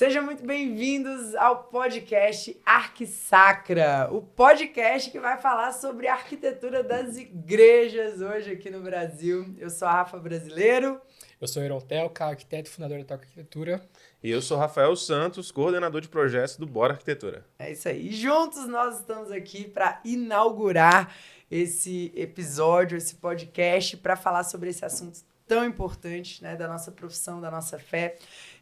Sejam muito bem-vindos ao podcast Arquisacra, o podcast que vai falar sobre a arquitetura das igrejas hoje aqui no Brasil. Eu sou a Rafa Brasileiro. Eu sou Heron Telca, arquiteto e fundador da Telca Arquitetura. E eu sou Rafael Santos, coordenador de projetos do Bora Arquitetura. É isso aí. E juntos nós estamos aqui para inaugurar esse episódio, esse podcast, para falar sobre esse assunto tão importante, né, da nossa profissão, da nossa fé.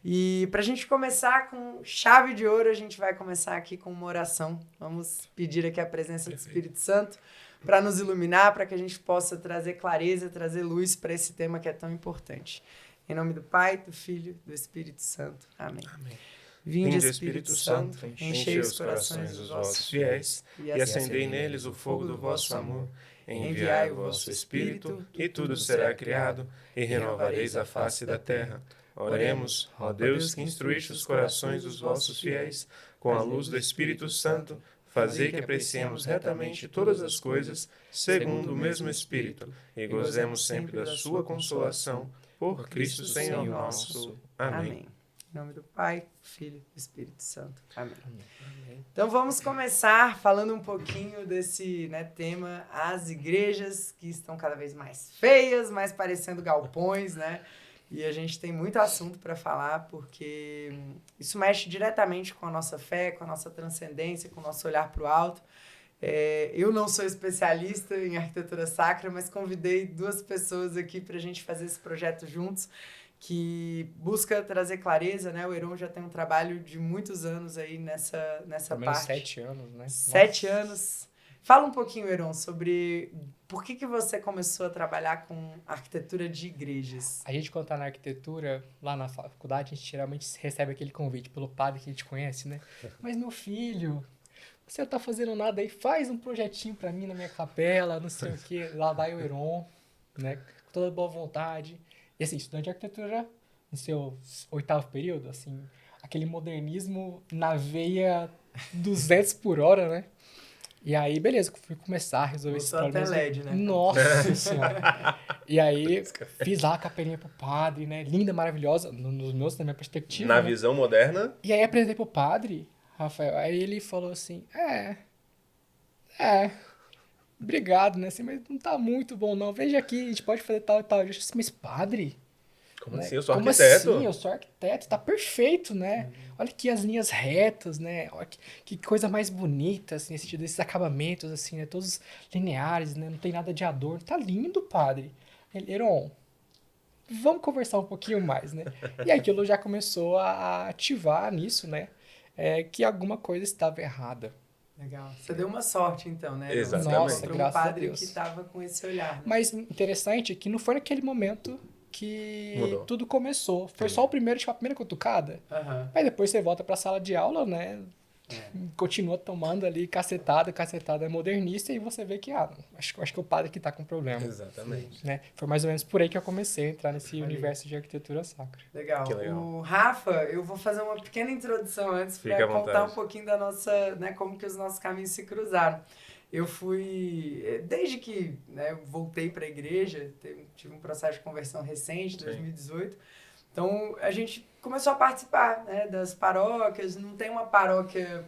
E para a gente começar com chave de ouro, a gente vai começar aqui com uma oração. Vamos pedir aqui a presença do Espírito Santo para nos iluminar, para que a gente possa trazer clareza, trazer luz para esse tema que é tão importante. Em nome do Pai, do Filho, do Espírito Santo. Amém. Amém. Vinde, Espírito Santo, enchei os corações dos vossos fiéis e acendei neles o fogo do vosso amor. Enviai o vosso Espírito, e tudo será criado, e renovareis a face da terra. Oremos, ó Deus, que instruíste os corações dos vossos fiéis, com a luz do Espírito Santo, fazei que apreciemos retamente todas as coisas, segundo o mesmo Espírito, e gozemos sempre da sua consolação, por Cristo Senhor nosso. Amém. Em nome do Pai, do Filho e do Espírito Santo. Amém. Então vamos começar falando um pouquinho desse, tema, as igrejas que estão cada vez mais feias, mais parecendo galpões, né? E a gente tem muito assunto para falar, porque isso mexe diretamente com a nossa fé, com a nossa transcendência, com o nosso olhar para o alto. Eu não sou especialista em arquitetura sacra, mas convidei duas pessoas aqui para a gente fazer esse projeto juntos, que busca trazer clareza, né? O Heron já tem um trabalho de muitos anos aí nessa Pelo parte. menos 7 anos, né? 7 anos. Fala um pouquinho, Heron, sobre por que você começou a trabalhar com arquitetura de igrejas. A gente, quando tá na arquitetura, lá na faculdade, a gente geralmente recebe aquele convite pelo padre que a gente conhece, né? Mas, meu filho, você não tá fazendo nada aí, faz um projetinho pra mim na minha capela, não sei o quê. Lá vai o Heron, né? Com toda boa vontade. E assim, estudante de arquitetura, no seu 8º período, assim, aquele modernismo na veia 200 por hora, né? E aí, beleza, fui começar a resolver esses problemas. Até LED, né? Nossa Senhora! E aí, fiz lá a capelinha pro padre, né? Linda, maravilhosa, na minha perspectiva. Na né? visão moderna. E aí, apresentei pro padre, Rafael, aí ele falou assim, obrigado, né? Assim, mas não tá muito bom, não. Veja aqui, a gente pode fazer tal e tal. Eu disse assim, mas padre... Como né? assim? Eu sou Como arquiteto? assim? Eu sou arquiteto, tá perfeito, né? Olha aqui as linhas retas, né? Olha que coisa mais bonita, assim, nesse sentido, esses acabamentos, assim, né? Todos lineares, né? Não tem nada de adorno. Tá lindo, padre. Ele, Heron, vamos conversar um pouquinho mais, né? E aquilo já começou a ativar nisso, né? Que alguma coisa estava errada. Legal. Você deu uma sorte, então, né? Exatamente. Nossa, um graças a padre Deus. que estava com esse olhar. Né? Mas interessante é que não foi naquele momento que Mudou. tudo começou. Foi só o primeiro, tipo, a primeira cutucada. Aham. Aí depois você volta pra sala de aula, né? Continua tomando ali cacetada modernista e você vê que, acho que é o padre que tá com problema. Exatamente. Né? Foi mais ou menos por aí que eu comecei a entrar nesse universo de arquitetura sacra. Legal. Que legal. O Rafa, eu vou fazer uma pequena introdução antes Fica para à vontade. contar um pouquinho da nossa, né, como que os nossos caminhos se cruzaram. Eu fui, desde que eu voltei para a igreja, tive um processo de conversão recente, 2018, então a gente começou a participar, né, das paróquias. Não tem uma paróquia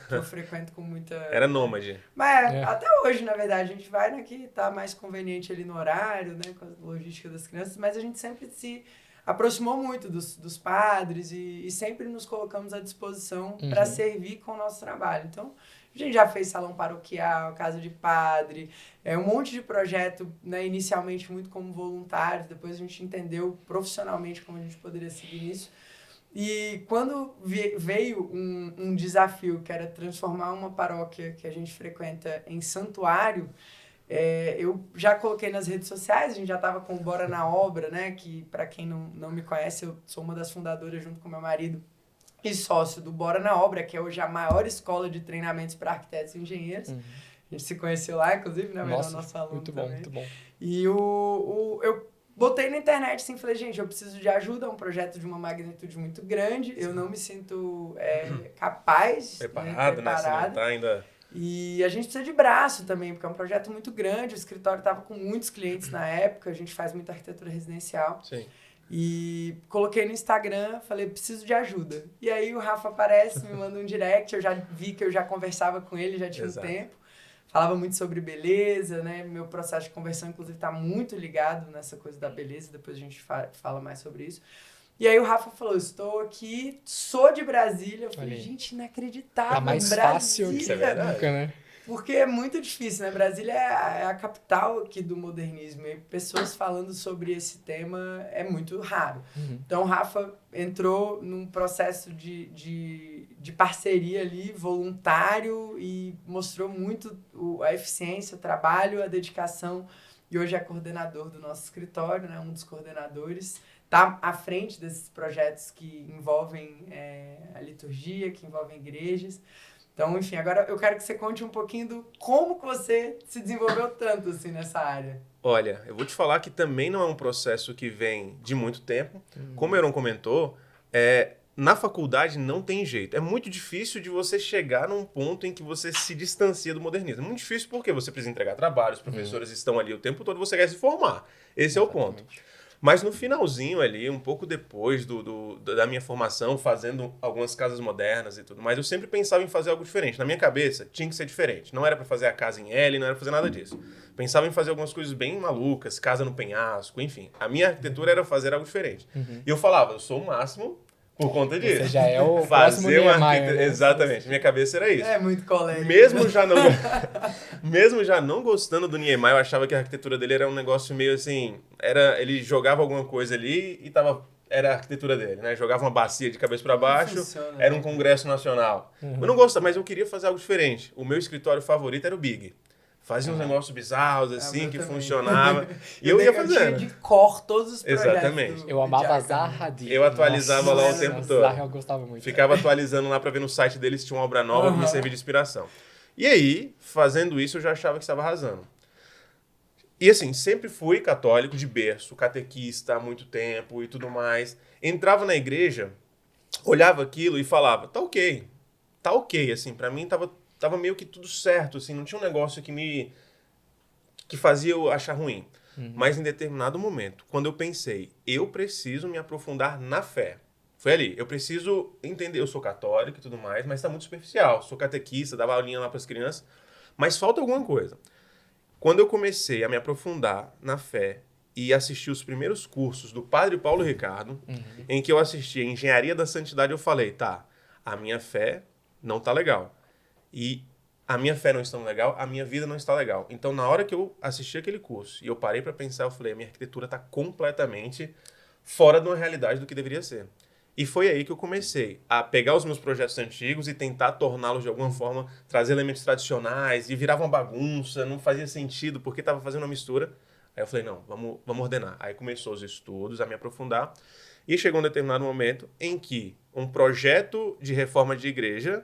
que eu frequento com muita... Era nômade. Mas até hoje, na verdade, a gente vai na que tá mais conveniente ali no horário, né, com a logística das crianças, mas a gente sempre se aproximou muito dos padres e sempre nos colocamos à disposição para servir com o nosso trabalho. Então, a gente já fez salão paroquial, casa de padre, um monte de projeto, né, inicialmente muito como voluntário, depois a gente entendeu profissionalmente como a gente poderia seguir nisso. E quando veio um desafio, que era transformar uma paróquia que a gente frequenta em santuário, eu já coloquei nas redes sociais, a gente já estava com o Bora na Obra, né, que para quem não me conhece, eu sou uma das fundadoras junto com meu marido e sócio do Bora na Obra, que é hoje a maior escola de treinamentos para arquitetos e engenheiros. A gente se conheceu lá, inclusive, né? Nosso aluno muito também. bom, muito bom. E eu botei na internet assim, falei, gente, eu preciso de ajuda, é um projeto de uma magnitude muito grande, eu não me sinto capaz, Preparado, né? Se não tá ainda... E a gente precisa de braço também, porque é um projeto muito grande, o escritório estava com muitos clientes na época, a gente faz muita arquitetura residencial. Sim. E coloquei no Instagram, falei, preciso de ajuda. E aí o Rafa aparece, me manda um direct, eu já vi que eu já conversava com ele, já tinha um tempo. Falava muito sobre beleza, né? Meu processo de conversão, inclusive, tá muito ligado nessa coisa da beleza. Depois a gente fala mais sobre isso. E aí o Rafa falou, estou aqui, sou de Brasília. Eu falei, gente, inacreditável. Tá mais Brasília. fácil que nunca, né? Porque é muito difícil, né? Brasília é a capital aqui do modernismo. E pessoas falando sobre esse tema é muito raro. Então o Rafa entrou num processo de parceria ali, voluntário, e mostrou muito a eficiência, o trabalho, a dedicação. E hoje é coordenador do nosso escritório, né? Um dos coordenadores. Está à frente desses projetos que envolvem a liturgia, que envolvem igrejas. Então, enfim, agora eu quero que você conte um pouquinho do como que você se desenvolveu tanto assim nessa área. Olha, eu vou te falar que também não é um processo que vem de muito tempo. Como o Heron comentou, na faculdade não tem jeito. É muito difícil de você chegar num ponto em que você se distancia do modernismo. É muito difícil porque você precisa entregar trabalho, os professores estão ali o tempo todo, você quer se formar. Esse é o ponto. Mas no finalzinho ali, um pouco depois da minha formação, fazendo algumas casas modernas e tudo mais, eu sempre pensava em fazer algo diferente. Na minha cabeça, tinha que ser diferente. Não era para fazer a casa em L, não era para fazer nada disso. Pensava em fazer algumas coisas bem malucas, casa no penhasco, enfim. A minha arquitetura era fazer algo diferente. E eu falava, eu sou o máximo por conta disso. Você já é o próximo Niemeyer, né? Exatamente, minha cabeça era isso. É muito colérico. Mesmo já não gostando do Niemeyer, eu achava que a arquitetura dele era um negócio meio assim... Ele jogava alguma coisa ali e era a arquitetura dele, né? Jogava uma bacia de cabeça para baixo, era um congresso nacional. Eu não gostava, mas eu queria fazer algo diferente. O meu escritório favorito era o Big. Fazia uns negócios bizarros, assim, que funcionava. E eu ia fazendo. Eu tinha de cor todos os projetos. Exatamente. Eu amava Zaha Hadid. Eu atualizava lá o tempo todo. Zaha eu gostava muito. Ficava atualizando lá pra ver no site deles se tinha uma obra nova que me servia de inspiração. E aí, fazendo isso, eu já achava que estava arrasando. E assim, sempre fui católico de berço, catequista há muito tempo e tudo mais. Entrava na igreja, olhava aquilo e falava, tá ok, assim, pra mim tava meio que tudo certo, assim, não tinha um negócio que fazia eu achar ruim. Mas em determinado momento, quando eu pensei, eu preciso me aprofundar na fé. Foi ali, eu preciso entender, eu sou católico e tudo mais, mas tá muito superficial. Sou catequista, dava aulinha lá pras crianças, mas falta alguma coisa. Quando eu comecei a me aprofundar na fé e assistir os primeiros cursos do Padre Paulo Ricardo, em que eu assisti a Engenharia da Santidade, eu falei, tá, a minha fé não tá legal. E a minha fé não está legal, a minha vida não está legal. Então, na hora que eu assisti aquele curso e eu parei para pensar, eu falei, a minha arquitetura está completamente fora de uma realidade do que deveria ser. E foi aí que eu comecei a pegar os meus projetos antigos e tentar torná-los de alguma forma, trazer elementos tradicionais, e virava uma bagunça, não fazia sentido, porque estava fazendo uma mistura. Aí eu falei, não, vamos ordenar. Aí começou os estudos, a me aprofundar, e chegou um determinado momento em que um projeto de reforma de igreja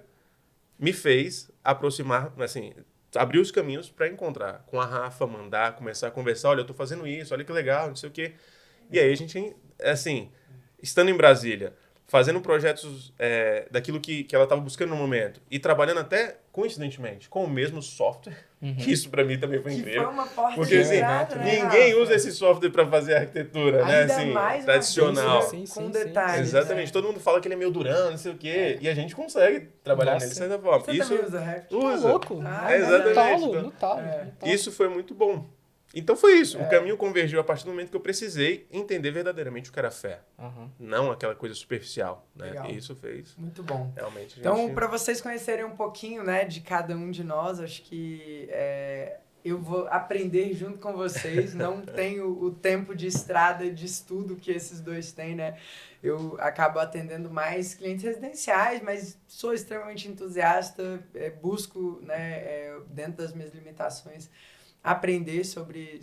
me fez aproximar, assim, abrir os caminhos para encontrar com a Rafa, mandar, começar a conversar, olha, eu estou fazendo isso, olha que legal, não sei o quê. E aí a gente, assim, estando em Brasília, fazendo projetos daquilo que ela estava buscando no momento e trabalhando até, coincidentemente, com o mesmo software, que isso para mim também foi incrível. Foi uma porta porque de entrada, assim, né, ninguém Rafa? usa esse software para fazer arquitetura, né? Ainda Assim, mais tradicional. com detalhes. Exatamente. Né? Todo mundo fala que ele é meio durão, não sei o quê. E a gente consegue trabalhar nele de certa forma. Você isso também usa Revit? usa. Tá louco. Exatamente. No talo. Isso foi muito bom. Então foi isso. O caminho convergiu a partir do momento que eu precisei entender verdadeiramente o que era fé. Não aquela coisa superficial. Né? E isso fez. Muito bom. Realmente. Então, para vocês conhecerem um pouquinho, né, de cada um de nós, acho que eu vou aprender junto com vocês. Não tenho o tempo de estrada, de estudo que esses dois têm, né? Eu acabo atendendo mais clientes residenciais, mas sou extremamente entusiasta, busco, né, dentro das minhas limitações, aprender sobre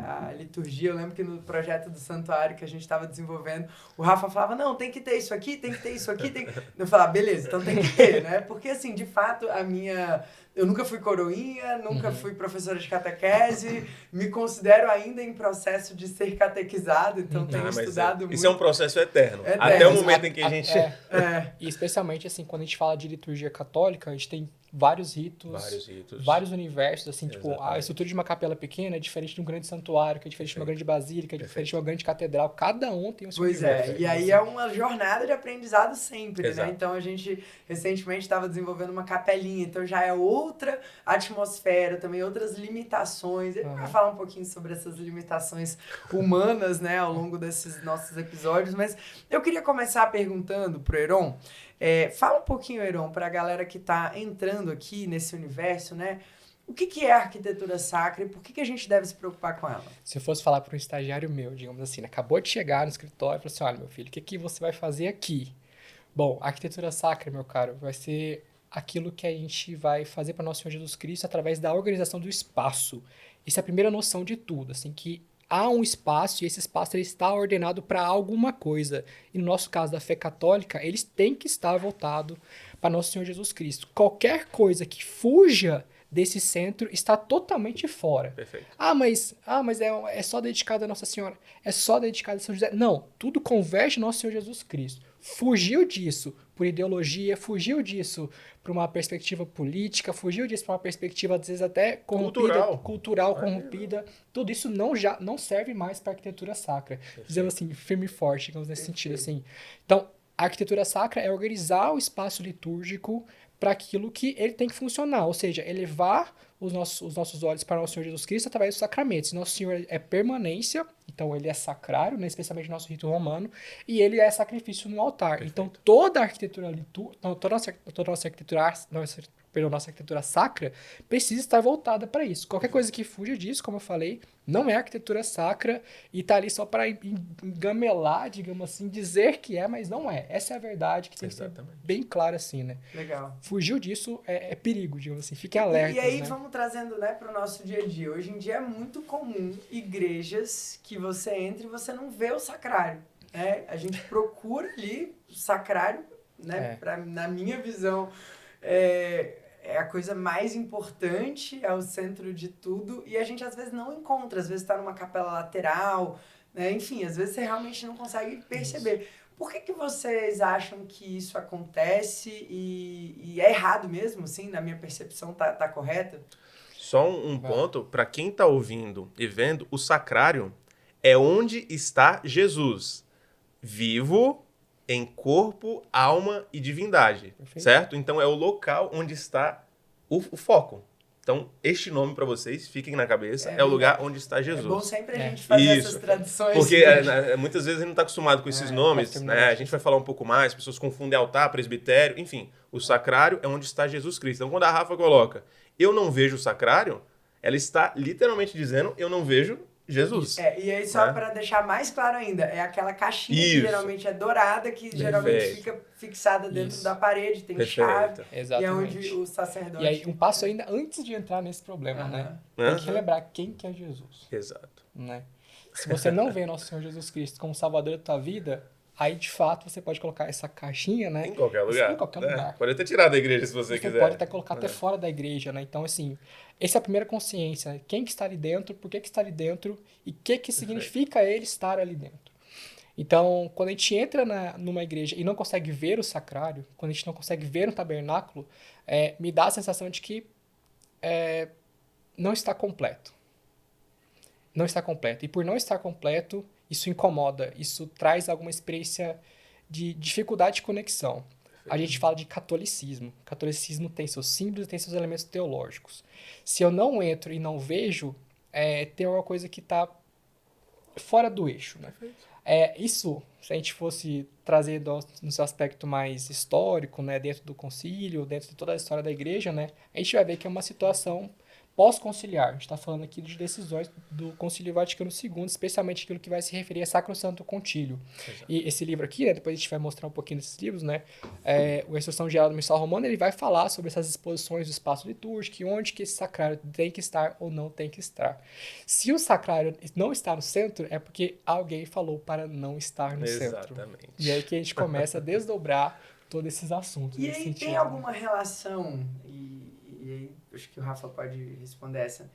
a liturgia. Eu lembro que no projeto do santuário que a gente estava desenvolvendo, o Rafa falava, não, tem que ter isso aqui, tem que ter isso aqui. Eu falava, beleza, então tem que ter, né? Porque, assim, de fato, eu nunca fui coroinha, nunca fui professora de catequese, me considero ainda em processo de ser catequizado, então tenho estudado muito. Isso é um processo eterno. Até o momento em que a gente... E especialmente, assim, quando a gente fala de liturgia católica, a gente tem vários ritos, vários universos, assim, tipo, a estrutura de uma capela pequena é diferente de um grande santuário, que é diferente de uma grande basílica, é diferente de uma grande catedral, cada um tem o seu universo. Pois é, e aí é uma jornada de aprendizado sempre, Exato. né? Então a gente recentemente estava desenvolvendo uma capelinha, então já é outra atmosfera, também outras limitações. Ele vai falar um pouquinho sobre essas limitações humanas, né, ao longo desses nossos episódios, mas eu queria começar perguntando pro Heron, fala um pouquinho, Heron, para a galera que está entrando aqui nesse universo, né? O que é a arquitetura sacra e por que a gente deve se preocupar com ela? Se eu fosse falar para um estagiário meu, digamos assim, acabou de chegar no escritório e falou assim, olha, meu filho, o que você vai fazer aqui? Bom, a arquitetura sacra, meu caro, vai ser aquilo que a gente vai fazer para nosso Senhor Jesus Cristo através da organização do espaço. Essa é a primeira noção de tudo, assim, que há um espaço e esse espaço ele está ordenado para alguma coisa. E no nosso caso da fé católica, eles têm que estar voltado para nosso Senhor Jesus Cristo. Qualquer coisa que fuja desse centro está totalmente fora. Perfeito. Mas é só dedicado a Nossa Senhora, é só dedicado a São José. Não, tudo converge no nosso Senhor Jesus Cristo. Fugiu disso por ideologia, fugiu disso por uma perspectiva política, fugiu disso por uma perspectiva, às vezes, até corrompida, cultural corrompida. Tudo isso não serve mais para a arquitetura sacra. Dizemos assim, firme e forte, digamos nesse sentido. Assim. Então, a arquitetura sacra é organizar o espaço litúrgico para aquilo que ele tem que funcionar, ou seja, elevar os nossos olhos para o nosso Senhor Jesus Cristo através dos sacramentos. Nosso Senhor é permanência, então ele é sacrário, né, especialmente no nosso rito romano, e ele é sacrifício no altar. Perfeito. Então toda a arquitetura nossa arquitetura sacra precisa estar voltada para isso. Qualquer coisa que fuja disso, como eu falei, não é arquitetura sacra e está ali só para engamelar, digamos assim, dizer que é, mas não é. Essa é a verdade que tem que ser bem clara assim, né? Legal. Fugiu disso é perigo, digamos assim. Fique alerta. E aí vamos trazendo, né, para o nosso dia a dia. Hoje em dia é muito comum igrejas que você entra e você não vê o sacrário. Né? A gente procura ali o sacrário, né? Na minha visão, é a coisa mais importante, é o centro de tudo, e a gente às vezes não encontra, às vezes está numa capela lateral, né? Enfim, às vezes você realmente não consegue perceber. Por que vocês acham que isso acontece e é errado mesmo, assim, na minha percepção, tá correta? Só um ponto, para quem está ouvindo e vendo, o sacrário é onde está Jesus, vivo em corpo, alma e divindade, perfeito, certo? Então é o local onde está o foco. Então, este nome para vocês, fiquem na cabeça, é o lugar onde está Jesus. É bom sempre a gente fazer essas traduções. Porque muitas vezes a gente não está acostumado com esses nomes, né? A gente vai falar um pouco mais, as pessoas confundem altar, presbitério, enfim. O sacrário é onde está Jesus Cristo. Então, quando a Rafa coloca, eu não vejo o sacrário, ela está literalmente dizendo, eu não vejo Jesus. E aí só para deixar mais claro ainda, é aquela caixinha que geralmente é dourada, que geralmente fica fixada dentro da parede, tem chave, exatamente, e é onde o sacerdote... E aí um passo ainda antes de entrar nesse problema, né? Tem que relembrar quem que é Jesus. Exato. Né? Se você não vê nosso Senhor Jesus Cristo como Salvador da tua vida, aí de fato você pode colocar essa caixinha, né? Em qualquer lugar. Em qualquer lugar. Pode até tirar da igreja se você quiser. Você pode até colocar até fora da igreja, né? Então, assim, essa é a primeira consciência. Quem que está ali dentro, por que está ali dentro e o que significa ele estar ali dentro. Então, quando a gente entra numa igreja e não consegue ver o sacrário, quando a gente não consegue ver o tabernáculo, me dá a sensação de que não está completo. Não está completo. E por não estar completo, isso incomoda, isso traz alguma experiência de dificuldade de conexão. A gente fala de catolicismo. O catolicismo tem seus símbolos e tem seus elementos teológicos. Se eu não entro e não vejo, tem alguma coisa que está fora do eixo. Né? Isso, se a gente fosse trazer no seu aspecto mais histórico, né, dentro do concílio, dentro de toda a história da igreja, né, a gente vai ver que é uma situação pós-conciliar. A gente está falando aqui de decisões do Concílio Vaticano II, especialmente aquilo que vai se referir a Sacrosanto Concílio. Exato. E esse livro aqui, né, depois a gente vai mostrar um pouquinho desses livros, né, o Instrução Geral do Missal Romano, ele vai falar sobre essas exposições do espaço litúrgico e onde que esse sacrário tem que estar ou não tem que estar. Se o sacrário não está no centro, é porque alguém falou para não estar no centro. E aí que a gente começa a desdobrar todos esses assuntos. E aí tem alguma relação, e aí acho que o Rafa pode responder essa,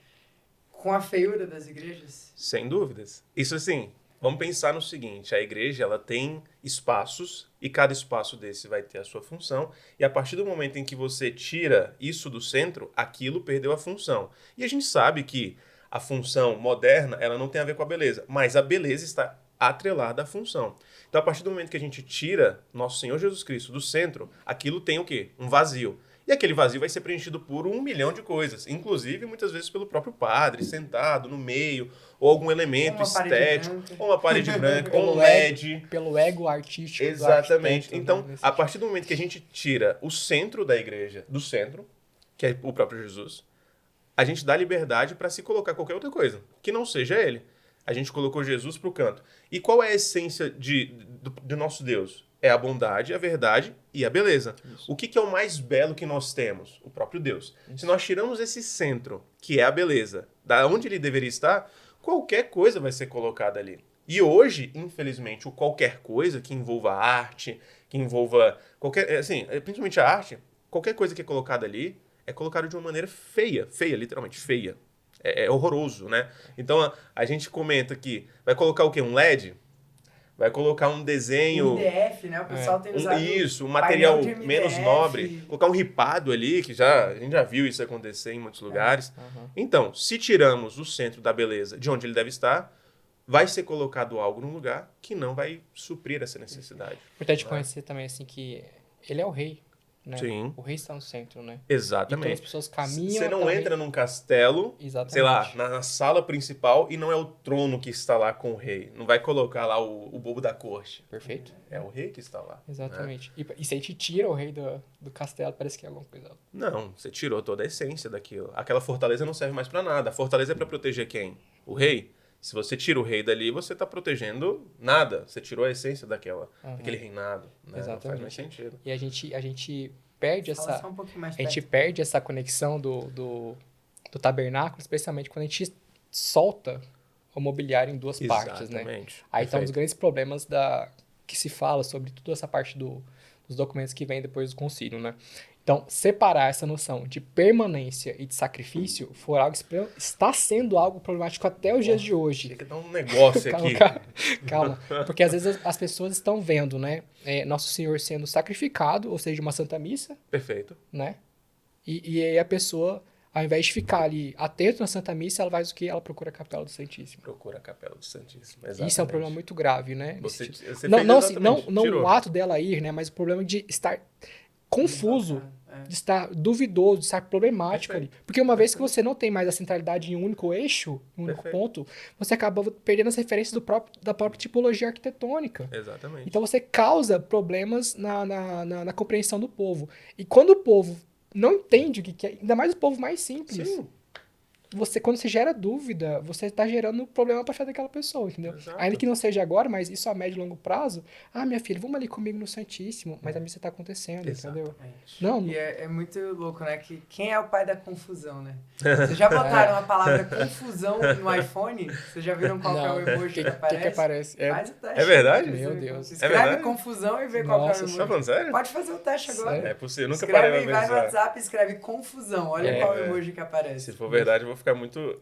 com a feiura das igrejas? Sem dúvidas. Isso, assim, Vamos pensar no seguinte, a igreja ela tem espaços e cada espaço desse vai ter a sua função e a partir do momento em que você tira isso do centro, aquilo perdeu a função. E a gente sabe que a função moderna ela não tem a ver com a beleza, mas a beleza está atrelada à função. Então a partir do momento que a gente tira nosso Senhor Jesus Cristo do centro, aquilo tem o quê? Um vazio. E aquele vazio vai ser preenchido por 1 milhão de coisas, inclusive muitas vezes pelo próprio padre, sentado no meio, ou algum elemento estético, ou uma parede branca, ou um LED. Pelo ego artístico. Exatamente. Do Então, arquiteto, a partir do momento que a gente tira o centro da igreja do centro, que é o próprio Jesus, a gente dá liberdade para se colocar qualquer outra coisa, que não seja ele. A gente colocou Jesus para o canto. E qual é a essência do nosso Deus? É a bondade, a verdade e a beleza. Isso. O que é o mais belo que nós temos? O próprio Deus. Isso. Se nós tiramos esse centro, que é a beleza, da onde ele deveria estar, qualquer coisa vai ser colocada ali. E hoje, infelizmente, o qualquer coisa que envolva arte, que envolva qualquer... Assim, principalmente a arte, qualquer coisa que é colocada ali é colocada de uma maneira feia. Feia, literalmente, feia. É horroroso, né? Então, a gente comenta que vai colocar o quê? Um LED? Vai colocar um desenho... MDF, né? O pessoal tem usado... Isso, um material menos nobre. Colocar um ripado ali, que a gente já viu isso acontecer em muitos lugares. Então, se tiramos o centro da beleza de onde ele deve estar, vai ser colocado algo num lugar que não vai suprir essa necessidade. Importante conhecer também, assim, que ele é o rei. Né? Sim. O rei está no centro, né? Exatamente. Então as pessoas caminham... Você não entra num castelo, sei lá, na sala principal e não é o trono que está lá com o rei. Não vai colocar lá o bobo da corte. Perfeito. É o rei que está lá. Exatamente. Né? E se a gente tira o rei do castelo, parece que é alguma coisa... Não, você tirou toda a essência daquilo. Aquela fortaleza não serve mais para nada. A fortaleza é para proteger quem? O rei. Se você tira o rei dali, você está protegendo nada. Você tirou a essência daquele reinado. Né? Exatamente. Não faz mais sentido. E a gente perde essa... Um pouquinho mais a gente perde essa conexão do tabernáculo, especialmente quando a gente solta o mobiliário em duas partes, né? Aí estão os grandes problemas que se fala sobre toda essa parte dos documentos que vem depois do concílio, né? Então, separar essa noção de permanência e de sacrifício está sendo algo problemático até os dias de hoje. Tem que dar um negócio aqui. Calma. Porque às vezes as pessoas estão vendo, né? Nosso Senhor sendo sacrificado, ou seja, uma Santa Missa. Perfeito. Né? E aí a pessoa, ao invés de ficar ali atento na Santa Missa, ela faz o quê? Ela procura a Capela do Santíssimo. Procura a Capela do Santíssimo, exatamente. Isso é um problema muito grave, né? Você não o ato dela ir, né? Mas o problema de estar confuso, de estar duvidoso, de estar problemático ali. Porque uma vez que você não tem mais a centralidade em um único eixo, em um único ponto, você acaba perdendo as referências da própria tipologia arquitetônica. Exatamente. Então você causa problemas na compreensão do povo. E quando o povo não entende o que é, ainda mais o povo mais simples... Sim. Quando você gera dúvida, você está gerando problema para achar daquela pessoa, entendeu? Exato. Ainda que não seja agora, mas isso a médio e longo prazo. Ah, minha filha, vamos ali comigo no Santíssimo. Mas a missa está acontecendo, entendeu? Não. E é muito louco, né? Que quem é o pai da confusão, né? Vocês já botaram a palavra confusão no iPhone? Vocês já viram qual é o emoji que aparece? Que aparece? Faz o teste. É verdade? Meu Deus. Escreve confusão e vê qual é o emoji. Você tá falando sério? Pode fazer o teste agora. É possível, eu nunca parei pra pensar. Vai no WhatsApp e escreve confusão. Olha qual é o emoji que aparece. Se for verdade, eu vou ficar muito...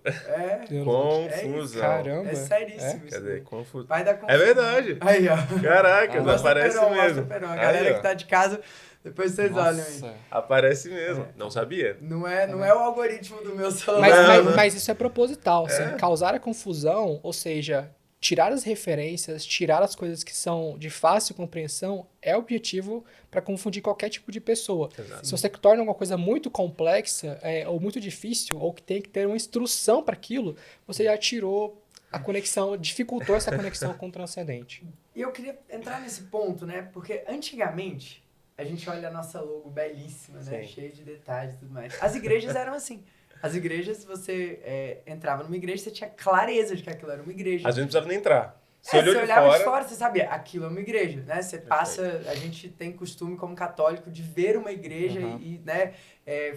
confusão. Caramba. É seríssimo isso. Quer dizer, confusão. Vai dar confusão. É verdade. Aí, ó. Caraca, aparece mesmo. A galera que tá de casa, depois vocês olham aí. Aparece mesmo. Não sabia. Não é o algoritmo do meu celular. Mas isso é proposital. Assim, causar a confusão, ou seja, tirar as referências, tirar as coisas que são de fácil compreensão, é objetivo para confundir qualquer tipo de pessoa. Exato. Se você torna alguma coisa muito complexa ou muito difícil, ou que tem que ter uma instrução para aquilo, você já tirou a conexão, dificultou essa conexão com o transcendente. E eu queria entrar nesse ponto, né? Porque antigamente, a gente olha a nossa logo belíssima, né? Sim. Cheia de detalhes e tudo mais. As igrejas eram assim. As igrejas, você entrava numa igreja, você tinha clareza de que aquilo era uma igreja. Às vezes não precisava nem entrar. Você olhava de fora, você sabia, aquilo é uma igreja, né? Você passa, a gente tem costume como católico de ver uma igreja e né,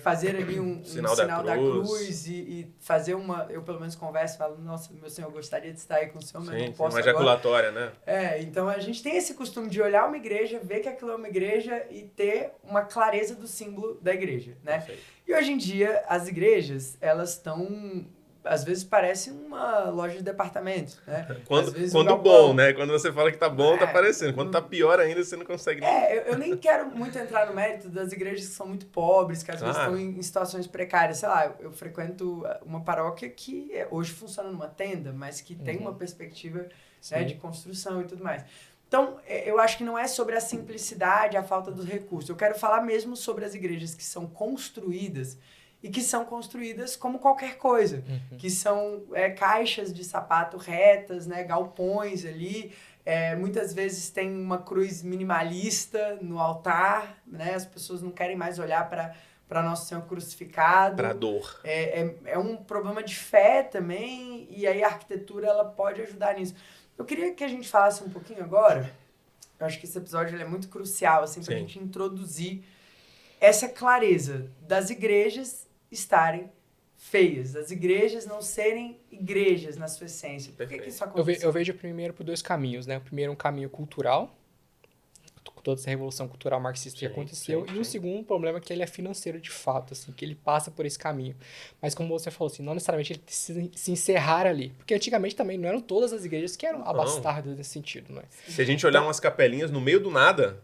fazer ali um sinal da cruz e fazer eu pelo menos converso e falo, nossa, meu Senhor, eu gostaria de estar aí com o Senhor, mas não posso uma ejaculatória, né? Então a gente tem esse costume de olhar uma igreja, ver que aquilo é uma igreja e ter uma clareza do símbolo da igreja, né? Perfeito. E hoje em dia, as igrejas, elas estão... às vezes parece uma loja de departamento, né? Quando bom, né? Quando você fala que tá bom, tá parecendo. Quando tá pior ainda, você não consegue... Eu nem quero muito entrar no mérito das igrejas que são muito pobres, que às vezes estão em situações precárias. Sei lá, eu frequento uma paróquia que hoje funciona numa tenda, mas que tem uma perspectiva, né, de construção e tudo mais. Então, eu acho que não é sobre a simplicidade, a falta dos recursos. Eu quero falar mesmo sobre as igrejas que são construídas e que são construídas como qualquer coisa, que são caixas de sapato retas, né, galpões ali, muitas vezes tem uma cruz minimalista no altar, né, as pessoas não querem mais olhar para Nosso Senhor crucificado. Para a dor. É um problema de fé também, e aí a arquitetura ela pode ajudar nisso. Eu queria que a gente falasse um pouquinho agora, eu acho que esse episódio ele é muito crucial, assim, pra gente introduzir essa clareza das igrejas estarem feias, das igrejas não serem igrejas na sua essência. Por que isso acontece? Eu vejo primeiro por dois caminhos, né? O primeiro é um caminho cultural, com toda essa revolução cultural marxista que aconteceu, e o segundo problema é que ele é financeiro de fato, assim, que ele passa por esse caminho. Mas como você falou, assim, não necessariamente ele precisa se encerrar ali, porque antigamente também não eram todas as igrejas que eram abastardas nesse sentido, não é? Se a gente olhar umas capelinhas no meio do nada,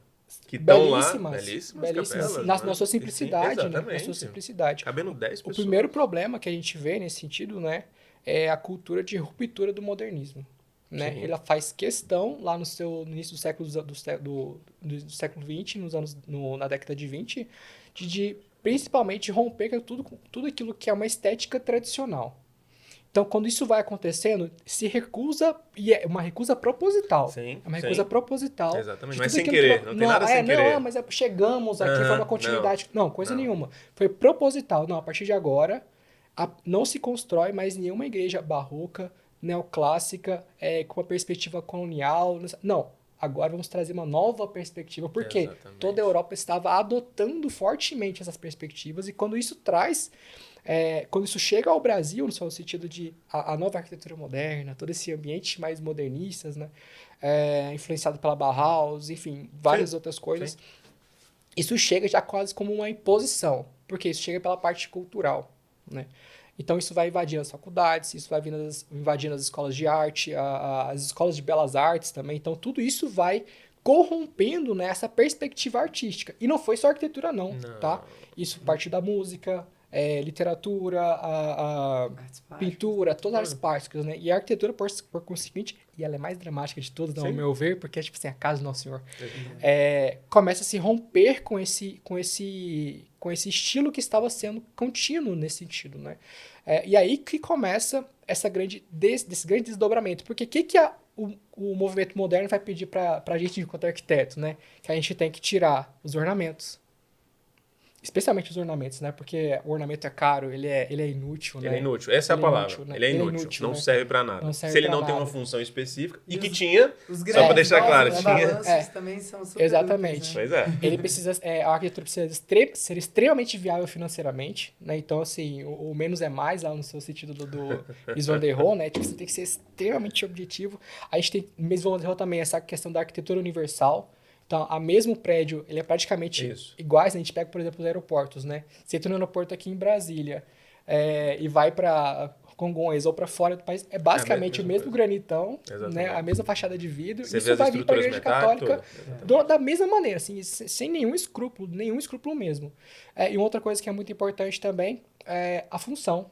que estão lá, belíssimas capelas, na sua simplicidade, sim, né? Na sua simplicidade. Cabendo 10 pessoas. O primeiro problema que a gente vê nesse sentido, né, é a cultura de ruptura do modernismo. Né? Ela faz questão, lá no início do século XX, na década de 20, de principalmente romper com tudo aquilo que é uma estética tradicional. Então, quando isso vai acontecendo, se recusa, e é uma recusa proposital. Sim, é uma recusa proposital. Exatamente, mas sem querer, não tem nada sem querer. Não, mas chegamos aqui, foi uma continuidade. Não, coisa nenhuma. Foi proposital. Não, a partir de agora, não se constrói mais nenhuma igreja barroca, neoclássica, com uma perspectiva colonial. Não, agora vamos trazer uma nova perspectiva, porque toda a Europa estava adotando fortemente essas perspectivas, e quando isso quando isso chega ao Brasil, no sentido de a nova arquitetura moderna, todo esse ambiente mais modernistas, né, influenciado pela Bauhaus, enfim, várias outras coisas, isso chega já quase como uma imposição, porque isso chega pela parte cultural, né? Então, isso vai invadindo as faculdades, isso vai invadindo as escolas de arte, as escolas de belas artes também. Então, tudo isso vai corrompendo, né, essa perspectiva artística. E não foi só arquitetura, não. Tá? Isso partiu da música, literatura, a pintura, todas as plásticas, né? E a arquitetura, por conseguinte, e ela é mais dramática de todas, ao meu ver, porque é tipo assim, a casa do Nosso Senhor. Começa a se romper com esse esse estilo que estava sendo contínuo nesse sentido, né? E aí que começa desse grande desdobramento. Porque o que o movimento moderno vai pedir para a gente, enquanto arquiteto, né? Que a gente tem que tirar os ornamentos. Especialmente os ornamentos, né? Porque o ornamento é caro, ele é inútil, né? Ele é inútil, essa é a palavra. Né? Ele é inútil, não serve para nada. Se ele não tem uma função específica, e que tinha, só para deixar claro, tinha... também são super exatamente. úteis, né? Pois Ele precisa, a arquitetura precisa ser extremamente viável financeiramente, né? Então, assim, o menos é mais, lá no seu sentido do Mies van der Rohe, né? Tipo, você tem que ser extremamente objetivo. A gente tem, Mies van der Rohe também, essa questão da arquitetura universal. Então, o mesmo prédio, ele é praticamente iguais, né? A gente pega, por exemplo, os aeroportos, né? Você entra no aeroporto aqui em Brasília e vai para Congonhas ou para fora do país, é basicamente o mesmo granitão, né? A mesma fachada de vidro. Você isso vai vir para a Igreja Católica da mesma maneira, assim, sem nenhum escrúpulo mesmo. E outra coisa que é muito importante também é a função,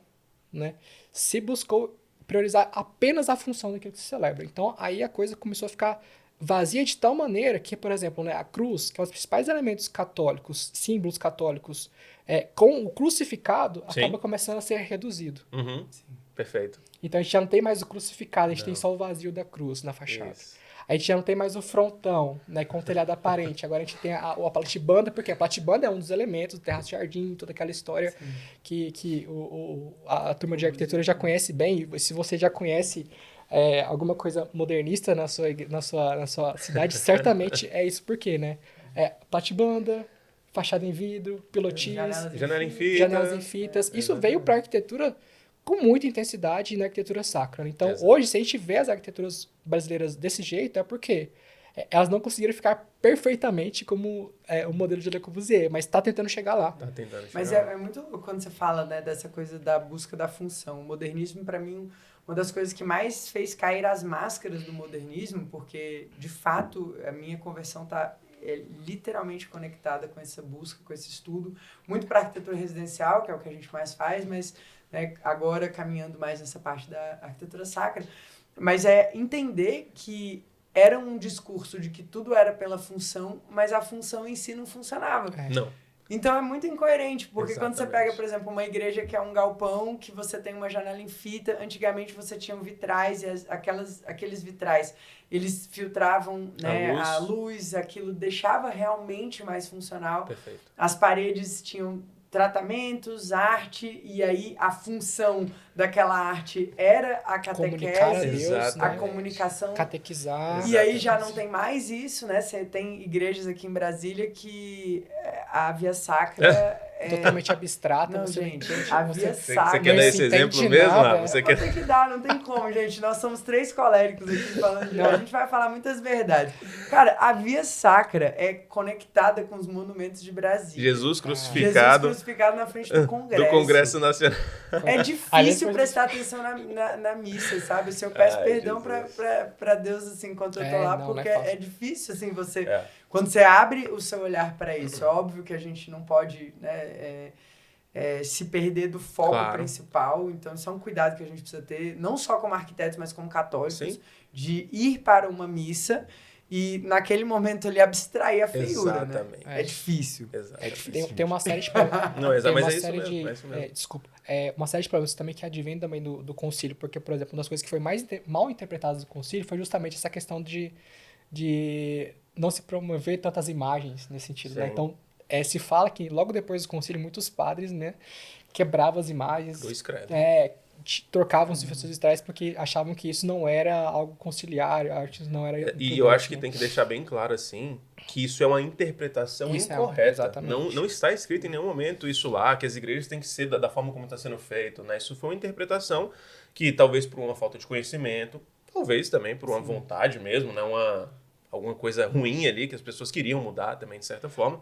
né? Se buscou priorizar apenas a função daquilo que se celebra. Então, aí a coisa começou a ficar vazia de tal maneira que, por exemplo, né, a cruz, que é um dos principais elementos católicos, símbolos católicos, com o crucificado, acaba começando a ser reduzido. Perfeito. Então, a gente já não tem mais o crucificado, a gente tem só o vazio da cruz na fachada. A gente já não tem mais o frontão, né, com o telhado aparente. Agora a gente tem a platibanda, porque a platibanda é um dos elementos do terraço-jardim, toda aquela história que a turma de arquitetura já conhece bem. E se você já conhece alguma coisa modernista na sua cidade, certamente é isso. Por quê, né? Platibanda, fachada em vidro, pilotis, janelas em fitas. Isso veio para a arquitetura com muita intensidade na arquitetura sacra. Então, hoje, se a gente vê as arquiteturas brasileiras desse jeito, é porque elas não conseguiram ficar perfeitamente como o modelo de Le Corbusier, mas tá tentando chegar lá. Tá tentando chegar Mas lá. é muito louco quando você fala, né, dessa coisa da busca da função. O modernismo, para mim, uma das coisas que mais fez cair as máscaras do modernismo, porque, de fato, a minha conversão tá literalmente conectada com essa busca, com esse estudo, muito para arquitetura residencial, que é o que a gente mais faz, mas, né, agora caminhando mais nessa parte da arquitetura sacra. Mas é entender que era um discurso de que tudo era pela função, mas a função em si não funcionava. Não. Então é muito incoerente, porque quando você Exatamente. pega, por exemplo, uma igreja que é um galpão, que você tem uma janela em fita, antigamente você tinha vitrais, e aqueles vitrais, eles filtravam, né, a luz, aquilo deixava realmente mais funcional. Perfeito. As paredes tinham tratamentos, arte, e aí a função daquela arte era a Comunicar a catequese, Deus, a né? comunicação. Catequizar. E aí já não tem mais isso, né? Você tem igrejas aqui em Brasília que a via sacra é totalmente abstrata. Não, você gente, entende, a via Você sacra... quer dar esse exemplo mesmo, Rafa? Você quer... Tem que dar, não tem como, gente. Nós somos 3 coléricos aqui falando. A gente vai falar muitas verdades. Cara, a via sacra é conectada com os monumentos de Brasília. Jesus crucificado na frente do Congresso. Do Congresso Nacional. É difícil prestar atenção na missa, sabe? Assim, eu peço perdão pra Deus, assim, enquanto eu tô lá, porque é difícil, assim, você... Quando você abre o seu olhar para isso, é óbvio que a gente não pode, né, se perder do foco principal. Então, isso é um cuidado que a gente precisa ter, não só como arquitetos, mas como católicos, Sim. de ir para uma missa e, naquele momento, ali, abstrair a feiura, Exatamente. né? É difícil. Exatamente. Tem uma série de problemas. Não, mas é isso mesmo. Desculpa. Uma série de problemas também que advém também do concílio, porque, por exemplo, uma das coisas que foi mais mal interpretadas do concílio foi justamente essa questão de não se promover tantas imagens nesse sentido, né? Então, se fala que logo depois do concílio, muitos padres, né, quebravam as imagens, trocavam os seus vitrais porque achavam que isso não era algo conciliar, não era... E eu acho que tem que deixar bem claro, assim, que isso é uma interpretação incorreta. Não está escrito em nenhum momento isso lá, que as igrejas têm que ser da forma como está sendo feito, né? Isso foi uma interpretação que talvez por uma falta de conhecimento, talvez também por uma vontade mesmo, né? Alguma coisa ruim ali que as pessoas queriam mudar também, de certa forma,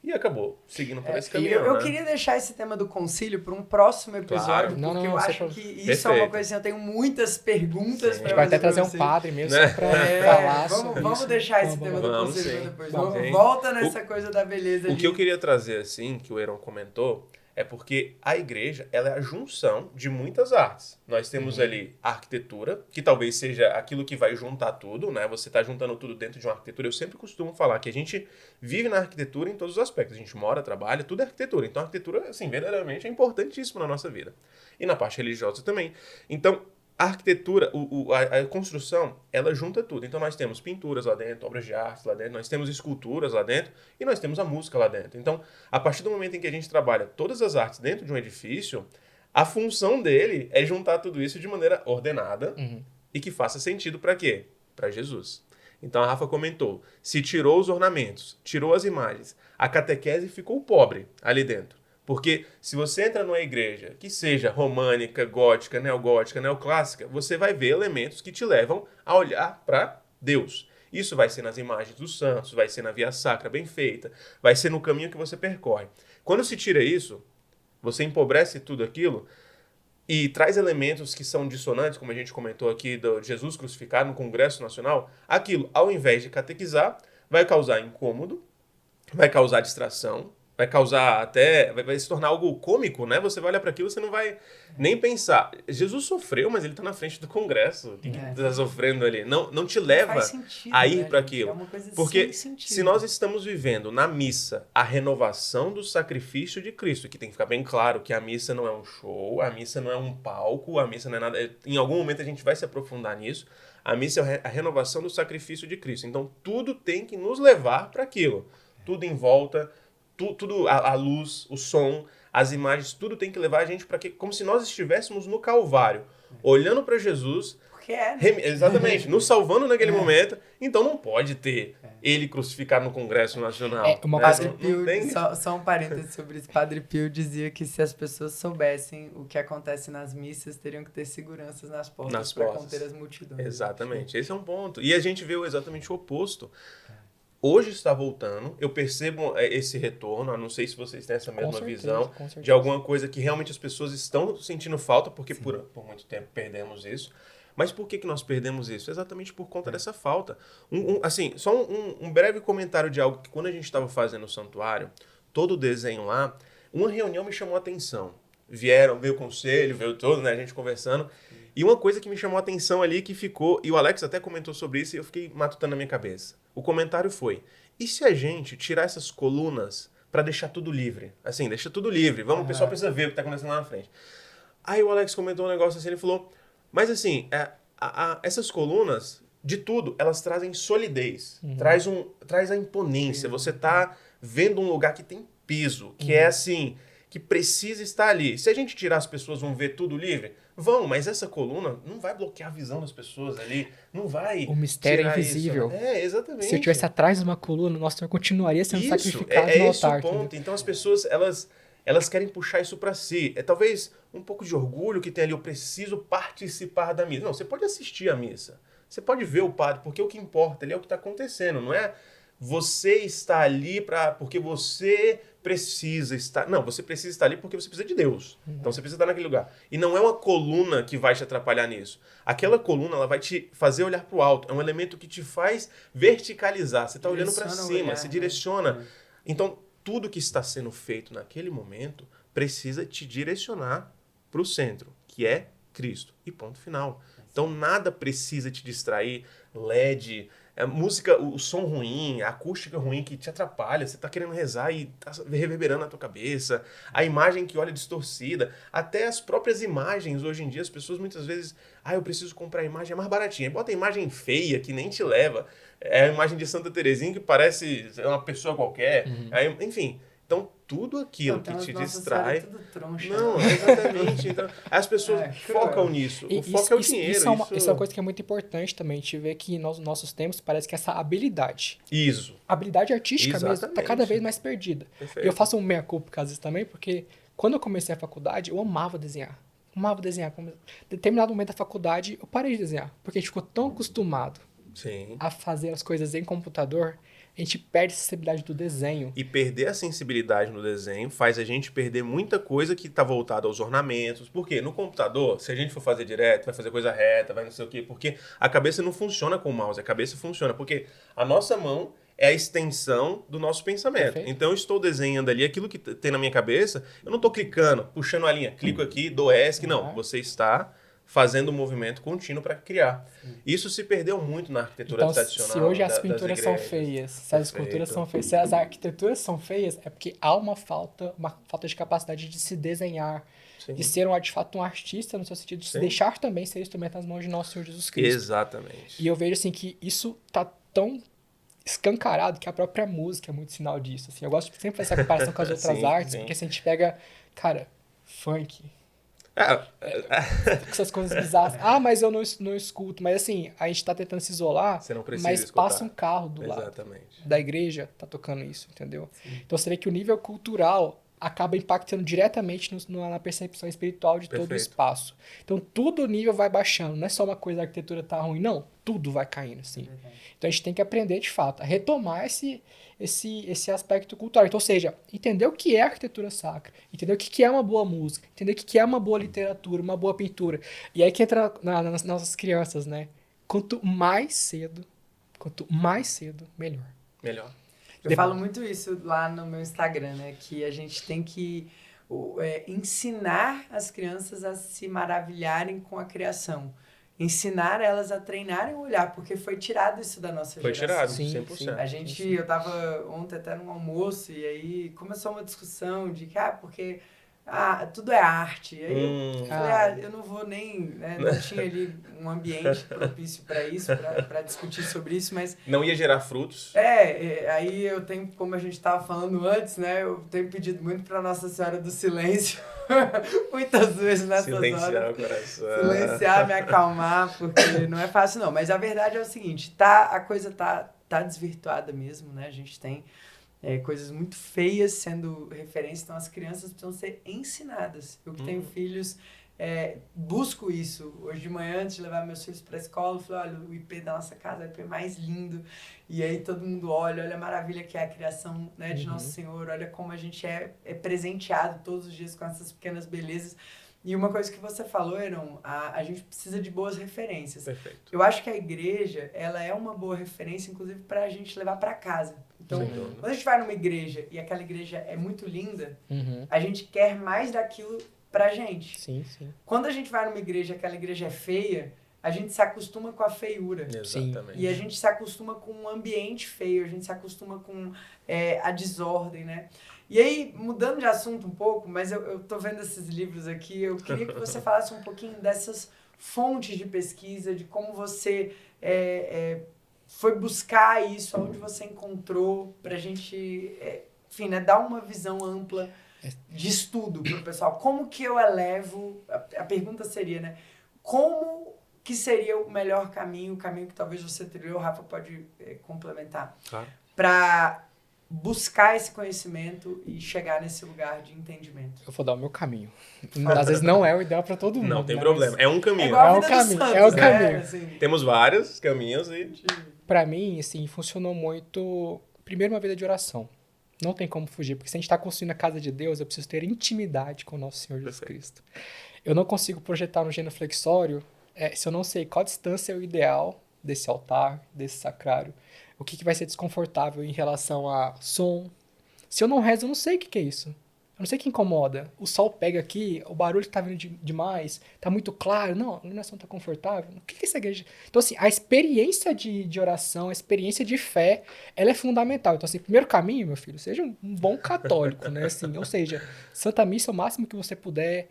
e acabou seguindo por esse caminho. Eu queria deixar esse tema do concílio para um próximo episódio, porque eu acho que isso é uma coisa assim, eu tenho muitas perguntas para você. A gente vai até trazer um padre mesmo para falar sobre isso. Vamos deixar esse tema do concílio para depois. Volta nessa coisa da beleza. O que eu queria trazer, assim, que o Heron comentou, é porque a igreja, ela é a junção de muitas artes. Nós temos ali a arquitetura, que talvez seja aquilo que vai juntar tudo, né? Você está juntando tudo dentro de uma arquitetura. Eu sempre costumo falar que a gente vive na arquitetura em todos os aspectos. A gente mora, trabalha, tudo é arquitetura. Então a arquitetura, assim, verdadeiramente é importantíssima na nossa vida. E na parte religiosa também. Então, a arquitetura, a construção, ela junta tudo. Então nós temos pinturas lá dentro, obras de arte lá dentro, nós temos esculturas lá dentro e nós temos a música lá dentro. Então, a partir do momento em que a gente trabalha todas as artes dentro de um edifício, a função dele é juntar tudo isso de maneira ordenada e que faça sentido para quê? Para Jesus. Então a Rafa comentou, se tirou os ornamentos, tirou as imagens, a catequese ficou pobre ali dentro. Porque se você entra numa igreja que seja românica, gótica, neogótica, neoclássica, você vai ver elementos que te levam a olhar para Deus. Isso vai ser nas imagens dos santos, vai ser na via sacra bem feita, vai ser no caminho que você percorre. Quando se tira isso, você empobrece tudo aquilo e traz elementos que são dissonantes, como a gente comentou aqui do Jesus crucificado no Congresso Nacional, aquilo, ao invés de catequizar, vai causar incômodo, vai causar distração, vai causar até... Vai se tornar algo cômico, né? Você vai olhar para aquilo e você não vai nem pensar. Jesus sofreu, mas ele está na frente do Congresso. O que está sofrendo ali? Não te leva a ir para aquilo. É uma coisa porque sem sentido. Se nós estamos vivendo na missa a renovação do sacrifício de Cristo, que tem que ficar bem claro que a missa não é um show, a missa não é um palco, a missa não é nada... Em algum momento a gente vai se aprofundar nisso. A missa é a renovação do sacrifício de Cristo. Então tudo tem que nos levar para aquilo. Tudo em volta... Tudo, a luz, o som, as imagens, tudo tem que levar a gente para que, como se nós estivéssemos no Calvário, olhando para Jesus porque é, né? Exatamente, nos salvando naquele momento, então não pode ter ele crucificado no Congresso Nacional. Padre Pio, só um parênteses sobre isso, Padre Pio dizia que se as pessoas soubessem o que acontece nas missas, teriam que ter seguranças nas portas para conter as multidões. Exatamente, esse é um ponto. E a gente vê exatamente o oposto. Hoje está voltando, eu percebo esse retorno, eu não sei se vocês têm essa mesma visão, de alguma coisa que realmente as pessoas estão sentindo falta, porque por muito tempo perdemos isso. Mas por que nós perdemos isso? Exatamente por conta dessa falta. Só um breve comentário de algo que quando a gente estava fazendo o santuário, todo o desenho lá, uma reunião me chamou a atenção. Veio o conselho, veio todo, né, a gente conversando. E uma coisa que me chamou a atenção ali que ficou, e o Alex até comentou sobre isso e eu fiquei matutando na minha cabeça. O comentário foi, e se a gente tirar essas colunas para deixar tudo livre? Assim, deixa tudo livre, o pessoal precisa ver o que está acontecendo lá na frente. Aí o Alex comentou um negócio assim, ele falou, mas assim, essas colunas, de tudo, elas trazem solidez, traz a imponência, você tá vendo um lugar que tem peso, que é assim, que precisa estar ali. Se a gente tirar, as pessoas vão ver tudo livre? Vão, mas essa coluna não vai bloquear a visão das pessoas ali, não vai. O mistério é invisível. Isso. Exatamente. Se eu estivesse atrás de uma coluna, nosso Senhor continuaria sendo sacrificado no altar. Esse o ponto. Entendeu? Então as pessoas, elas querem puxar isso para si. É talvez um pouco de orgulho que tem ali, eu preciso participar da missa. Não, você pode assistir a missa. Você pode ver o padre, porque o que importa ali é o que está acontecendo, não é você está ali porque você precisa estar... Não, você precisa estar ali porque você precisa de Deus. Então você precisa estar naquele lugar. E não é uma coluna que vai te atrapalhar nisso. Aquela coluna, ela vai te fazer olhar para o alto. É um elemento que te faz verticalizar. Você está olhando para cima, se direciona. Então, tudo que está sendo feito naquele momento precisa te direcionar para o centro, que é Cristo. E ponto final. Então, nada precisa te distrair. LED... música, o som ruim, a acústica ruim que te atrapalha, você tá querendo rezar e tá reverberando na tua cabeça, a imagem que olha distorcida, até as próprias imagens hoje em dia, as pessoas muitas vezes, eu preciso comprar a imagem, é mais baratinha, bota a imagem feia que nem te leva, é a imagem de Santa Terezinha que parece uma pessoa qualquer, enfim... Então, tudo aquilo que te distrai... Tudo troncho, não, exatamente. Então, as pessoas focam nisso. O foco é o dinheiro. Isso é uma coisa que é muito importante também. A gente vê que nos nossos tempos parece que essa habilidade... A habilidade artística mesmo está cada vez mais perdida. Perfeito. E eu faço um meia-culpa às vezes também, porque quando eu comecei a faculdade, eu amava desenhar. Em determinado momento da faculdade, eu parei de desenhar. Porque a gente ficou tão acostumado a fazer as coisas em computador... A gente perde a sensibilidade do desenho. E perder a sensibilidade no desenho faz a gente perder muita coisa que está voltada aos ornamentos. Por quê? No computador, se a gente for fazer direto, vai fazer coisa reta, vai não sei o quê. Porque a cabeça não funciona com o mouse, a cabeça funciona. Porque a nossa mão é a extensão do nosso pensamento. Perfeito. Então eu estou desenhando ali aquilo que tem na minha cabeça, eu não estou clicando, puxando a linha, clico aqui, dou ESC. Não, você está... fazendo um movimento contínuo para criar. Isso se perdeu muito na arquitetura tradicional. Se hoje as pinturas são feias, se as esculturas são feias, se as arquiteturas são feias, é porque há uma falta de capacidade de se desenhar, de ser de fato um artista, no seu sentido de se deixar também ser instrumento nas mãos de nosso Senhor Jesus Cristo. Exatamente. E eu vejo assim que isso tá tão escancarado que a própria música é muito sinal disso. Assim, eu gosto de sempre fazer essa comparação com as outras artes, porque se a gente pega, cara, funk... com essas coisas bizarras. Mas eu não escuto. Mas assim, a gente tá tentando se isolar, você não precisa mas escutar. passa um carro do lado Exatamente. da igreja, tá tocando isso, entendeu? Então você vê que o nível cultural acaba impactando diretamente na percepção espiritual de todo o espaço. Então tudo o nível vai baixando. Não é só uma coisa, a arquitetura tá ruim, não. Tudo vai caindo, assim. Então a gente tem que aprender, de fato, a retomar esse aspecto cultural. Então, ou seja, entender o que é arquitetura sacra, entender o que é uma boa música, entender o que é uma boa literatura, uma boa pintura. E aí que entra nas nossas crianças, né? Quanto mais cedo, melhor. Eu falo muito isso lá no meu Instagram, né? Que a gente tem que ensinar as crianças a se maravilharem com a criação. Ensinar elas a treinarem o olhar, porque foi tirado isso da nossa geração. Foi tirado, sim, 100%. Eu tava ontem até num almoço e aí começou uma discussão de que, porque tudo é arte. Aí eu falei, Ah. eu não vou nem, né, não tinha ali um ambiente propício para isso, para discutir sobre isso, mas... Não ia gerar frutos. Aí eu tenho, como a gente estava falando antes, né, eu tenho pedido muito para Nossa Senhora do Silêncio, muitas vezes nessas horas. Silenciar o coração. Silenciar, me acalmar, porque não é fácil não. Mas a verdade é o seguinte, a coisa tá desvirtuada mesmo, né, a gente tem... coisas muito feias sendo referência, então as crianças precisam ser ensinadas. Eu que tenho filhos, busco isso. Hoje de manhã, antes de levar meus filhos para a escola, eu falei, olha, o IP da nossa casa é o IP mais lindo. E aí todo mundo olha a maravilha que é a criação, né, de Nosso Senhor, olha como a gente é presenteado todos os dias com essas pequenas belezas. E uma coisa que você falou, Heron, a gente precisa de boas referências. Perfeito. Eu acho que a igreja, ela é uma boa referência, inclusive, para a gente levar para casa. Então, quando a gente vai numa igreja e aquela igreja é muito linda, a gente quer mais daquilo pra gente. Sim. Quando a gente vai numa igreja e aquela igreja é feia, a gente se acostuma com a feiura. Exatamente. E a gente se acostuma com um ambiente feio, a gente se acostuma com a desordem, né? E aí, mudando de assunto um pouco, mas eu tô vendo esses livros aqui, eu queria que você falasse um pouquinho dessas fontes de pesquisa, de como você foi buscar isso, onde você encontrou, pra gente, enfim, né, dar uma visão ampla de estudo pro pessoal. Como que eu elevo, a pergunta seria, né, como que seria o melhor caminho, o caminho que talvez você trilhou, o Rafa pode complementar, Claro. Pra buscar esse conhecimento e chegar nesse lugar de entendimento. Eu vou dar o meu caminho. Às vezes não é o ideal para todo mundo. Não tem né? problema. É um caminho. Igual a É o vida caminho, dos Santos, é o né? caminho. Assim, Temos vários caminhos e... Pra mim, assim, funcionou muito... Primeiro, uma vida de oração. Não tem como fugir, porque se a gente está construindo a casa de Deus, eu preciso ter intimidade com o nosso Senhor Jesus Cristo. Eu não consigo projetar no genuflexório se eu não sei qual distância é o ideal desse altar, desse sacrário. O que vai ser desconfortável em relação a som. Se eu não rezo, eu não sei o que é isso. Eu não sei o que incomoda. O sol pega aqui, o barulho tá vindo demais, tá muito claro. Não, a iluminação tá confortável. O que é essa igreja? Então, assim, a experiência de oração, a experiência de fé, ela é fundamental. Então, assim, primeiro caminho, meu filho, seja um bom católico, né? Assim, ou seja, Santa Missa o máximo que você puder,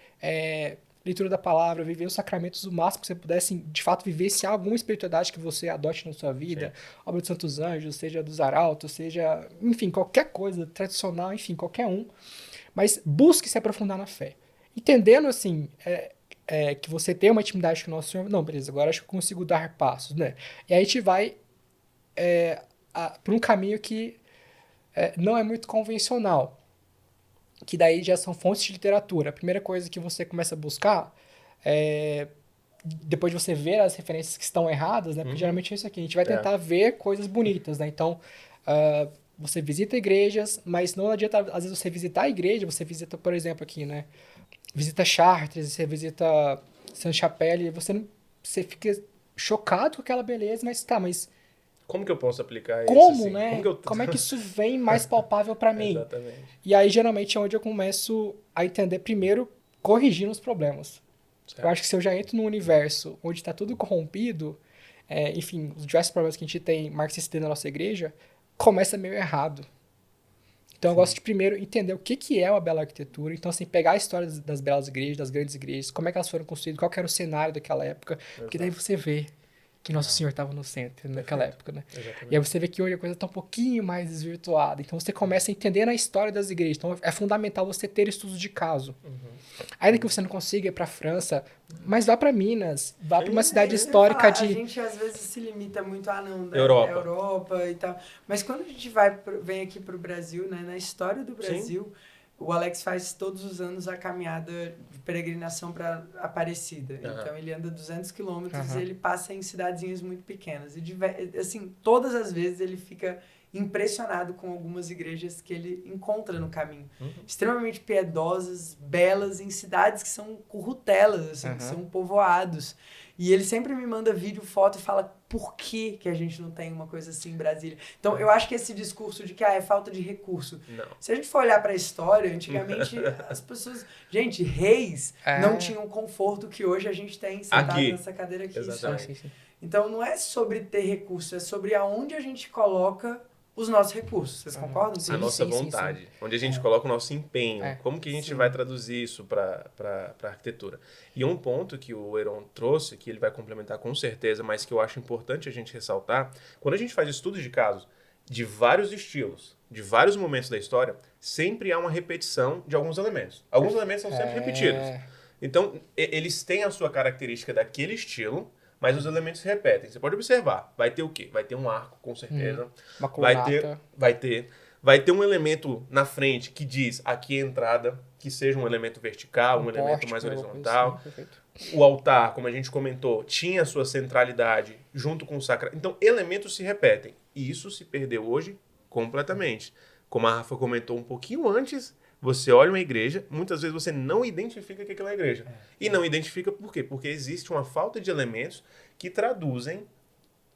leitura da palavra, viver os sacramentos o máximo que você puder, assim, de fato, vivenciar alguma espiritualidade que você adote na sua vida, obra dos Santos Anjos, seja dos Arautos, seja, enfim, qualquer coisa tradicional, enfim, qualquer um. Mas busque se aprofundar na fé. Entendendo, assim, que você tem uma intimidade com o Nosso Senhor. Não, beleza, agora acho que eu consigo dar passos, né? E aí a gente vai por um caminho que não é muito convencional. Que daí já são fontes de literatura. A primeira coisa que você começa a buscar depois de você ver as referências que estão erradas, né? Porque geralmente é isso aqui. A gente vai tentar ver coisas bonitas, né? Então... você visita igrejas, mas não adianta, às vezes, você visitar a igreja, você visita, por exemplo, aqui, né? Visita Chartres, você visita Sainte-Chapelle, você fica chocado com aquela beleza, mas... Como que eu posso aplicar isso? Como, assim? né? Como é que isso vem mais palpável para mim? Exatamente. E aí, geralmente, é onde eu começo a entender, primeiro, corrigindo os problemas. Certo. Eu acho que se eu já entro num universo onde está tudo corrompido, enfim, os diversos problemas que a gente tem marxista na nossa igreja, começa meio errado. Então eu gosto de primeiro entender o que é uma bela arquitetura. Então, assim, pegar a história das belas igrejas, das grandes igrejas, como é que elas foram construídas, qual que era o cenário daquela época. Porque daí você vê que Nosso Senhor estava no centro naquela época, né? Exatamente. E aí você vê que hoje a coisa está um pouquinho mais desvirtuada. Então você começa a entender a história das igrejas. Então é fundamental você ter estudos de caso. Ainda que você não consiga ir para a França, mas vá para Minas, vá para uma cidade histórica A gente às vezes se limita muito a Europa e tal. Mas quando a gente vem aqui para o Brasil, né, na história do Brasil, o Alex faz todos os anos a caminhada de peregrinação para Aparecida. Então ele anda 200 quilômetros e ele passa em cidadezinhas muito pequenas. E assim, todas as vezes ele fica impressionado com algumas igrejas que ele encontra no caminho. Extremamente piedosas, belas, em cidades que são currutelas, assim, que são povoados. E ele sempre me manda vídeo, foto e fala por que a gente não tem uma coisa assim em Brasília. Então, eu acho que esse discurso de que é falta de recurso. Não. Se a gente for olhar para a história, antigamente as pessoas... Gente, reis não tinham o conforto que hoje a gente tem sentado nessa cadeira aqui. Exatamente. Então, não é sobre ter recurso, é sobre aonde a gente coloca os nossos recursos. Vocês concordam? A nossa vontade, onde a gente coloca o nosso empenho. Como que a gente vai traduzir isso para a arquitetura? E um ponto que o Heron trouxe, que ele vai complementar com certeza, mas que eu acho importante a gente ressaltar, quando a gente faz estudos de casos de vários estilos, de vários momentos da história, sempre há uma repetição de alguns elementos. Alguns elementos são sempre repetidos. Então, eles têm a sua característica daquele estilo, mas os elementos se repetem. Você pode observar. Vai ter o quê? Vai ter um arco, com certeza. Uma colunata. Vai ter um elemento na frente que diz aqui é a entrada, que seja um elemento vertical, um elemento mais horizontal. Assim, o altar, como a gente comentou, tinha a sua centralidade junto com o sacrário. Então, elementos se repetem. E isso se perdeu hoje completamente. Como a Rafa comentou um pouquinho antes, você olha uma igreja, muitas vezes você não identifica que aquilo é igreja. E não identifica por quê? Porque existe uma falta de elementos que traduzem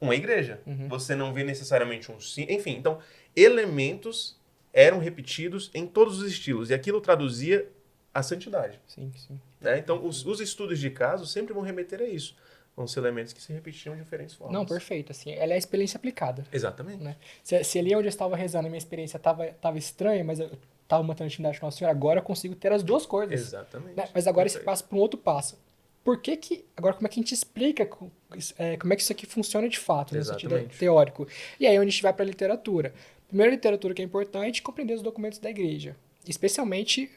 uma igreja. Você não vê necessariamente um sim. Enfim, então, elementos eram repetidos em todos os estilos. E aquilo traduzia a santidade. Sim. Né? Então, os estudos de caso sempre vão remeter a isso. Vão ser elementos que se repetiam de diferentes formas. Não, perfeito. Assim, ela é a experiência aplicada. Exatamente. Né? Se ali onde eu estava rezando, a minha experiência estava estranha, mas eu estava mantendo intimidade com Nossa Senhora, agora eu consigo ter as duas coisas. Exatamente. Né? Mas agora você passa para um outro passo. Agora, como é que a gente explica como é que isso aqui funciona de fato, no sentido teórico? E aí, onde a gente vai para a literatura. Primeiro, a literatura que é importante, compreender os documentos da igreja. Especialmente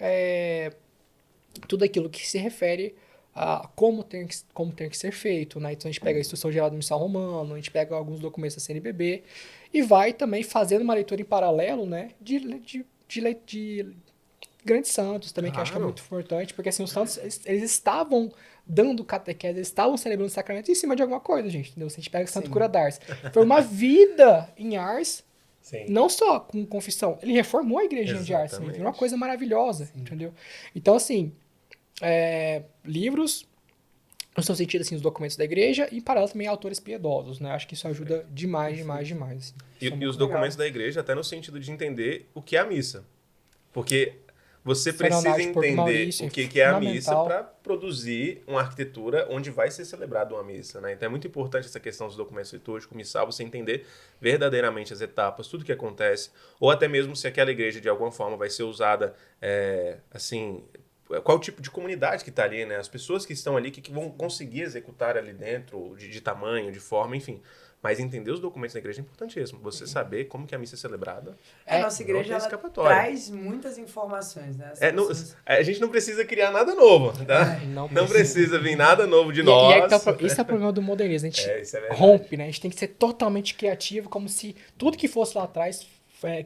tudo aquilo que se refere a como tem que ser feito. Né? Então, a gente pega a Instrução Geral do Missal Romano, a gente pega alguns documentos da CNBB e vai também fazendo uma leitura em paralelo, né, de grandes santos também, que eu acho que é muito importante, porque assim, os santos, eles estavam dando catequese, eles estavam celebrando sacramento em cima de alguma coisa, gente, entendeu? Se a gente pega Santo Cura d'Ars, foi uma vida em Ars, não só com confissão, ele reformou a igreja de Ars, foi uma coisa maravilhosa, entendeu? Então, assim, livros, no seu sentido, assim, os documentos da igreja, e em paralelo também autores piedosos, né? Acho que isso ajuda demais. Assim. E os documentos da igreja, até no sentido de entender o que é a missa. Porque você precisa entender o que é a missa para produzir uma arquitetura onde vai ser celebrada uma missa, né? Então é muito importante essa questão dos documentos litúrgicos, missal, você entender verdadeiramente as etapas, tudo que acontece, ou até mesmo se aquela igreja de alguma forma vai ser usada, assim, qual o tipo de comunidade que está ali, né? As pessoas que estão ali, que vão conseguir executar ali dentro, de tamanho, de forma, enfim. Mas entender os documentos da igreja é importantíssimo. Você saber como que a missa é celebrada. A nossa igreja ela traz muitas informações, né? A gente não precisa criar nada novo, tá? Não precisa vir nada novo de nós. Esse é o problema do modernismo. A gente rompe, né? A gente tem que ser totalmente criativo, como se tudo que fosse lá atrás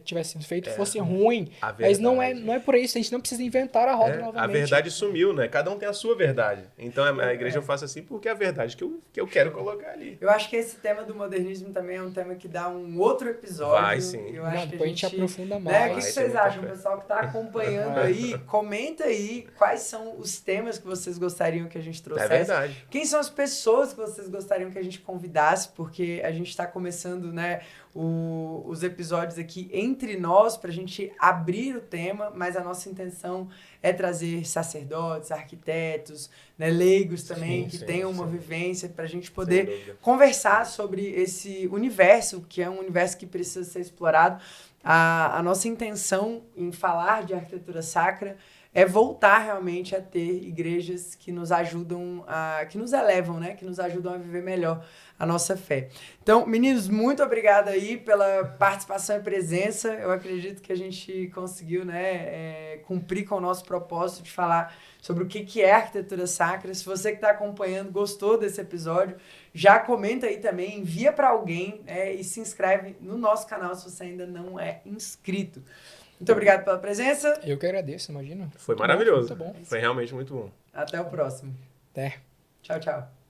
tivesse sido feito fosse ruim. Mas não é por isso. A gente não precisa inventar a roda novamente. A verdade sumiu, né? Cada um tem a sua verdade. Então a igreja eu faço assim porque é a verdade que eu quero colocar ali. Eu acho que esse tema do modernismo também é um tema que dá um outro episódio. Vai, sim. Eu acho depois a gente aprofunda mais. Né? O que vocês acham? O pessoal que está acompanhando aí, comenta aí quais são os temas que vocês gostariam que a gente trouxesse. É verdade. Quem são as pessoas que vocês gostariam que a gente convidasse, porque a gente está começando, né, os episódios aqui entre nós para a gente abrir o tema, mas a nossa intenção é trazer sacerdotes, arquitetos, né, leigos também, que tenham uma vivência para a gente poder conversar sobre esse universo, que é um universo que precisa ser explorado. A nossa intenção em falar de arquitetura sacra é voltar realmente a ter igrejas que nos ajudam, que nos elevam, né? Que nos ajudam a viver melhor a nossa fé. Então, meninos, muito obrigado aí pela participação e presença. Eu acredito que a gente conseguiu, né, cumprir com o nosso propósito de falar sobre o que é arquitetura sacra. Se você que está acompanhando gostou desse episódio, já comenta aí também, envia para alguém, e se inscreve no nosso canal se você ainda não é inscrito. Muito obrigado pela presença. Eu que agradeço, imagina. Foi maravilhoso. Muito bom. Foi realmente muito bom. Até o próximo. Até. Tchau, tchau.